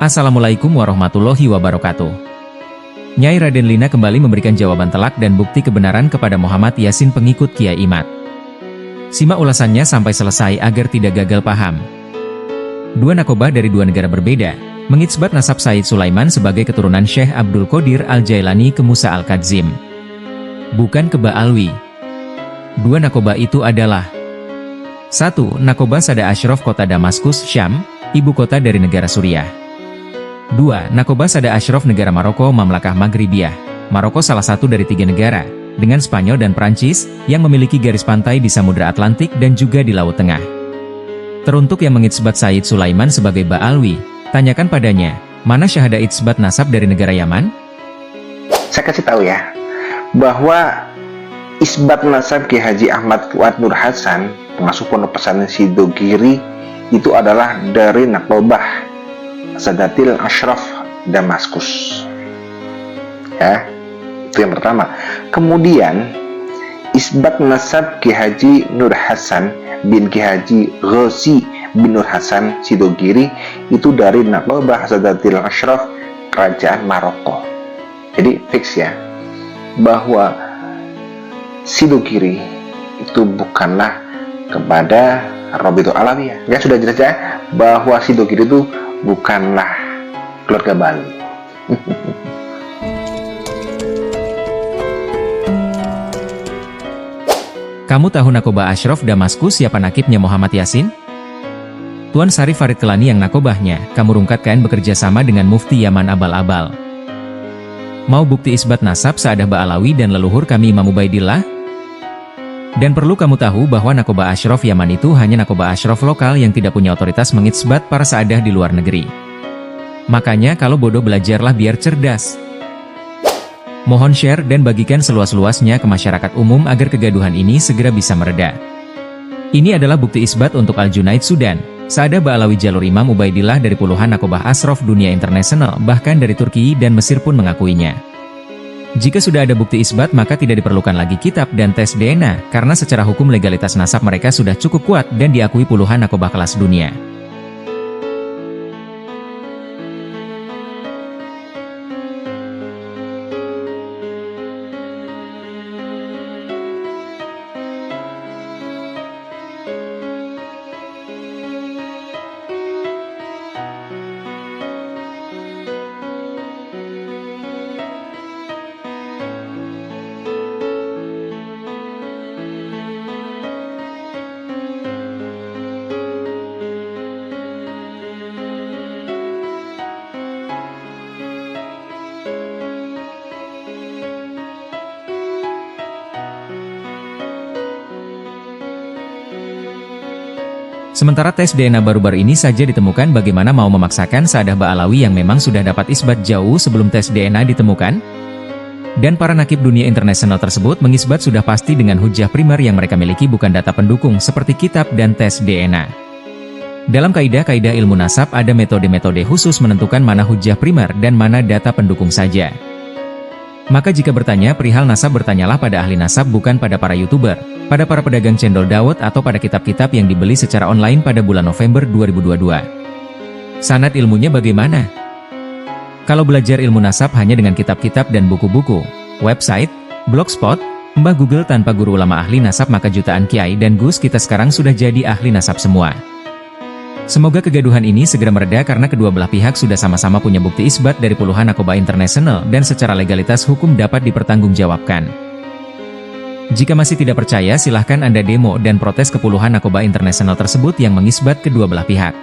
Assalamualaikum warahmatullahi wabarakatuh. Nyai Raden Lina kembali memberikan jawaban telak dan bukti kebenaran kepada Muhammad Yasin pengikut Kiai Imad. Simak ulasannya sampai selesai agar tidak gagal paham. Dua nakobah dari dua negara berbeda, mengisbat nasab Said Sulaiman sebagai keturunan Syekh Abdul Qadir Al-Jailani ke Musa Al-Kadzim. Bukan ke Ba'alwi. Dua nakobah itu adalah 1. Nakobah Sada Ashraf kota Damaskus, Syam, ibu kota dari negara Suriah. 2. Nakobah Sada Ashraf negara Maroko Mamlakah Maghribiyah. Maroko salah satu dari 3 negara, dengan Spanyol dan Prancis, yang memiliki garis pantai di Samudra Atlantik dan juga di Laut Tengah. Teruntuk yang mengisbat Said Sulaiman sebagai Ba'alwi, tanyakan padanya, mana syahada isbat nasab dari negara Yaman? Saya kasih tahu ya, bahwa isbat nasab Ki Haji Ahmad Fuad Nur Hasan, termasuk pondok pesantren Sidogiri, itu adalah dari nakobah Sadatil Ashraf Damaskus. Ya, itu yang pertama. Kemudian isbat nasab Ki Haji Nur Hasan bin Ki Haji Ghazi bin Nur Hasan Sidogiri itu dari nakobah Sadatil Ashraf Kerajaan Maroko. Jadi fix ya, bahwa Sidogiri itu bukanlah kepada Robitul Alawiyah. Ya sudah jelas ya, bahwa Sidogiri itu bukanlah keluarga Bali. Kamu tahu nakobah Ashraf Damaskus siapa nakibnya Muhammad Yasin? Tuan Syarif Farid Kelani yang nakobahnya, kamu rungkatkan bekerja sama dengan Mufti Yaman Abal-Abal. Mau bukti isbat nasab Sa'adah Ba'alawi dan leluhur kami Imam Ubaidillah? Dan perlu kamu tahu bahwa nakobah Ashraf Yaman itu hanya nakobah Ashraf lokal yang tidak punya otoritas mengisbat para Sa'adah di luar negeri. Makanya kalau bodoh belajarlah biar cerdas. Mohon share dan bagikan seluas-luasnya ke masyarakat umum agar kegaduhan ini segera bisa mereda. Ini adalah bukti isbat untuk Al-Junaid Sudan, Sa'adah Ba'alawi jalur Imam Ubaidillah dari puluhan nakobah Ashraf dunia internasional, bahkan dari Turki dan Mesir pun mengakuinya. Jika sudah ada bukti isbat maka tidak diperlukan lagi kitab dan tes DNA, karena secara hukum legalitas nasab mereka sudah cukup kuat dan diakui puluhan nakobah kelas dunia. Sementara tes DNA baru-baru ini saja ditemukan, bagaimana mau memaksakan Sa'adah Ba'alawi yang memang sudah dapat isbat jauh sebelum tes DNA ditemukan? Dan para nakib dunia internasional tersebut mengisbat sudah pasti dengan hujah primer yang mereka miliki, bukan data pendukung seperti kitab dan tes DNA. Dalam kaidah-kaidah ilmu nasab ada metode-metode khusus menentukan mana hujah primer dan mana data pendukung saja. Maka jika bertanya perihal nasab, bertanyalah pada ahli nasab, bukan pada para YouTuber, pada para pedagang cendol dawet atau pada kitab-kitab yang dibeli secara online pada bulan November 2022. Sanad ilmunya bagaimana? Kalau belajar ilmu nasab hanya dengan kitab-kitab dan buku-buku, website, blogspot, mbah Google tanpa guru ulama ahli nasab, maka jutaan kiai dan gus kita sekarang sudah jadi ahli nasab semua. Semoga kegaduhan ini segera mereda karena kedua belah pihak sudah sama-sama punya bukti isbat dari puluhan nakobah internasional dan secara legalitas hukum dapat dipertanggungjawabkan. Jika masih tidak percaya, silahkan Anda demo dan protes ke puluhan nakobah internasional tersebut yang mengisbat kedua belah pihak.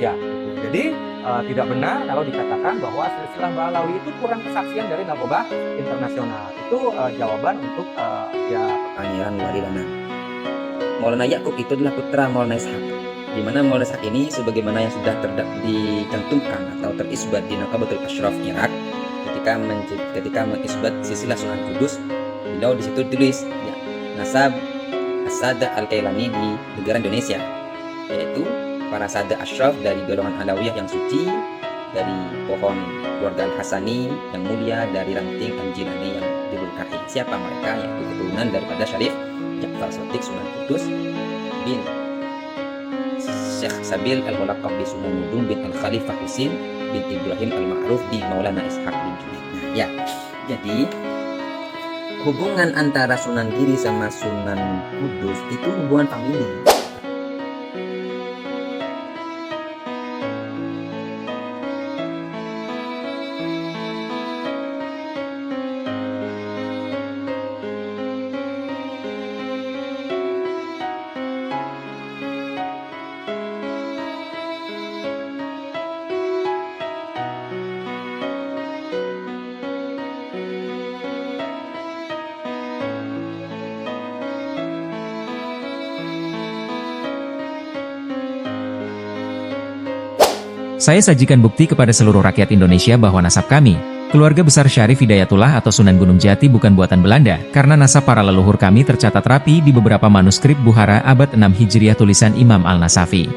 Indonesia. Jadi tidak benar kalau dikatakan bahwa silsilah Ba'alawi itu kurang kesaksian dari narkoba internasional. Itu jawaban untuk pertanyaan Marilana. Maulana Yakub itu adalah putra Maulana Ishaq, di mana Maulana Ishaq ini sebagaimana yang sudah dicantumkan atau terisbat di Naqabatul Ashraf Irak ketika mengisbat silsilah Sunan Kudus, beliau di situ tulis ya, nasab As-Sadah Al-Kailani di negara Indonesia, yaitu para Sadah Ashraf dari golongan Alawiyah yang suci, dari pohon keluarga Al-Hasani yang mulia, dari ranting Al-Jilani yang diberkahi. Siapa mereka? Yaitu keturunan daripada Syarif Ja'far Shadiq Sunan Kudus bin Syekh Sabil Al-Mulaqab bin Sunan Mudung bin Al-Khalifah Husin bin Ibrahim Al-Ma'ruf bin Maulana Ishaq bin Junaid. Nah ya, jadi hubungan antara Sunan Giri sama Sunan Kudus itu hubungan famili. Saya sajikan bukti kepada seluruh rakyat Indonesia bahwa nasab kami, keluarga besar Syarif Hidayatullah atau Sunan Gunung Jati bukan buatan Belanda, karena nasab para leluhur kami tercatat rapi di beberapa manuskrip Bukhara abad 6 Hijriah tulisan Imam Al-Nasafi.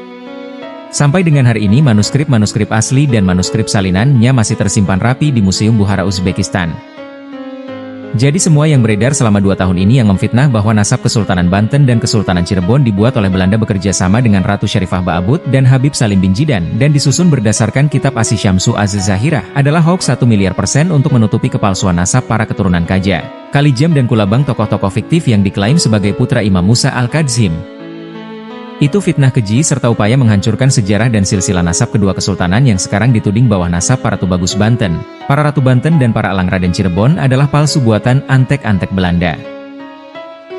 Sampai dengan hari ini manuskrip-manuskrip asli dan manuskrip salinannya masih tersimpan rapi di Museum Bukhara Uzbekistan. Jadi semua yang beredar selama 2 tahun ini yang memfitnah bahwa nasab Kesultanan Banten dan Kesultanan Cirebon dibuat oleh Belanda bekerja sama dengan Ratu Syarifah Ba'abut dan Habib Salim bin Jidan dan disusun berdasarkan kitab Asy Syamsu Az-Zahirah adalah hoax 1 miliar % untuk menutupi kepalsuan nasab para keturunan Kaja, Kalijam dan Kulabang, tokoh-tokoh fiktif yang diklaim sebagai putra Imam Musa Al-Kadzim. Itu fitnah keji serta upaya menghancurkan sejarah dan silsilah nasab kedua kesultanan yang sekarang dituding bawah nasab para Tubagus Banten, para Ratu Banten dan para Elang Raden Cirebon adalah palsu buatan antek-antek Belanda.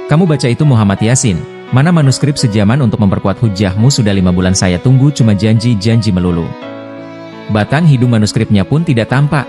Kamu baca itu Muhammad Yasin, mana manuskrip sejaman untuk memperkuat hujahmu? Sudah 5 bulan saya tunggu, cuma janji-janji melulu. Batang hidung manuskripnya pun tidak tampak.